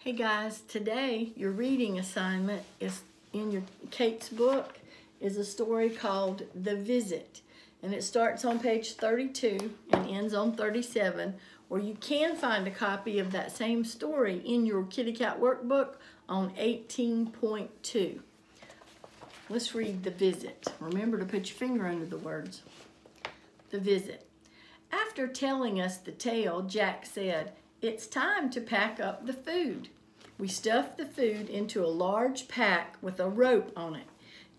Hey guys, today your reading assignment is in your Kate's book is a story called The Visit, and it starts on page 32 and ends on 37, where you can find a copy of that same story in your Kitty Cat workbook on 18.2. Let's read The Visit. Remember to put your finger under the words. The Visit. After telling us the tale, Jack said, "It's time to pack up the food." We stuffed the food into a large pack with a rope on it.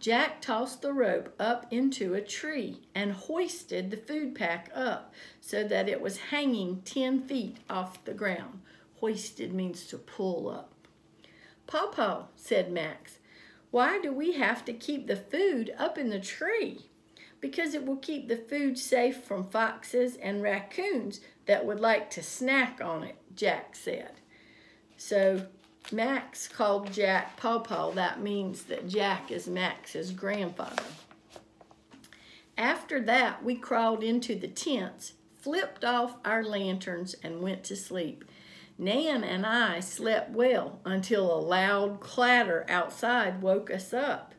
Jack tossed the rope up into a tree and hoisted the food pack up so that it was hanging 10 feet off the ground. Hoisted means to pull up. "Pawpaw," said Max, "why do we have to keep the food up in the tree?" "Because it will keep the food safe from foxes and raccoons that would like to snack on it," Jack said. So Max called Jack Pawpaw. That means that Jack is Max's grandfather. After that, we crawled into the tents, flipped off our lanterns, and went to sleep. Nan and I slept well until a loud clatter outside woke us up.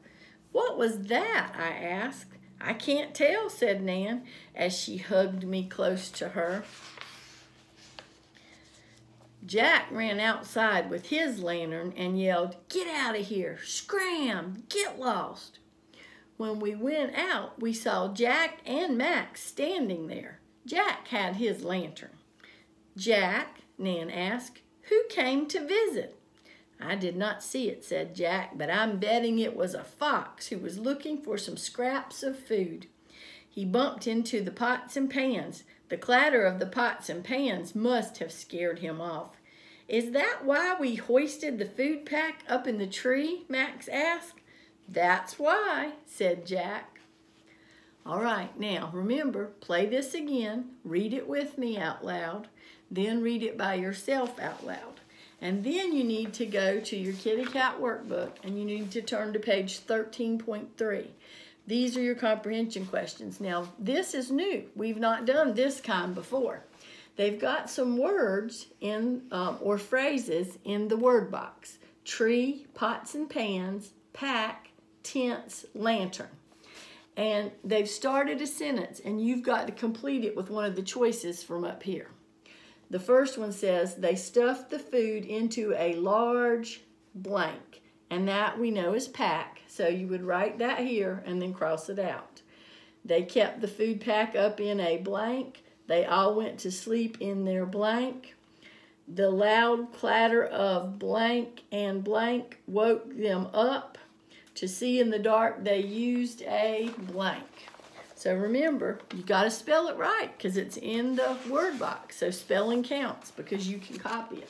"What was that?" I asked. "I can't tell," said Nan, as she hugged me close to her. Jack ran outside with his lantern and yelled, "Get out of here! Scram! Get lost!" When we went out, we saw Jack and Max standing there. Jack had his lantern. "Jack," Nan asked, "who came to visit?" "I did not see it," said Jack, "but I'm betting it was a fox who was looking for some scraps of food. He bumped into the pots and pans. The clatter of the pots and pans must have scared him off." "Is that why we hoisted the food pack up in the tree?" Max asked. "That's why," said Jack. All right, now remember, play this again, read it with me out loud, then read it by yourself out loud. And then you need to go to your Kitty Cat workbook and you need to turn to page 13.3. These are your comprehension questions. Now, this is new. We've not done this kind before. They've got some words in or phrases in the word box. Tree, pots and pans, pack, tents, lantern. And they've started a sentence and you've got to complete it with one of the choices from up here. The first one says, they stuffed the food into a large blank. And that we know is pack. So you would write that here and then cross it out. They kept the food pack up in a blank. They all went to sleep in their blank. The loud clatter of blank and blank woke them up. To see in the dark, they used a blank. So remember, you got to spell it right because it's in the word box. So spelling counts because you can copy it.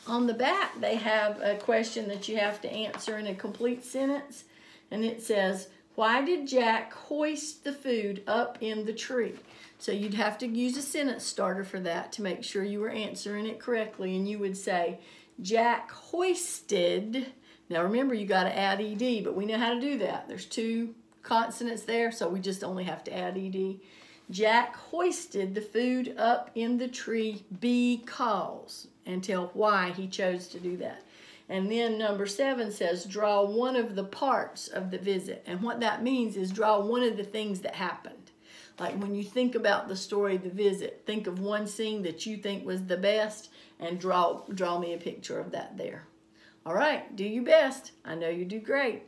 On the back, they have a question that you have to answer in a complete sentence. And it says, "Why did Jack hoist the food up in the tree?" So you'd have to use a sentence starter for that to make sure you were answering it correctly. And you would say, Jack hoisted. Now remember, you got to add ed, but we know how to do that. There's two consonants there, so we just only have to add ed. Jack hoisted the food up in the tree because, and tell why he chose to do that. And then number 7 says, draw one of the parts of the visit. And what that means is draw one of the things that happened. Like when you think about the story, The Visit, think of one scene that you think was the best and draw me a picture of that there. All right, do your best. I know you do great.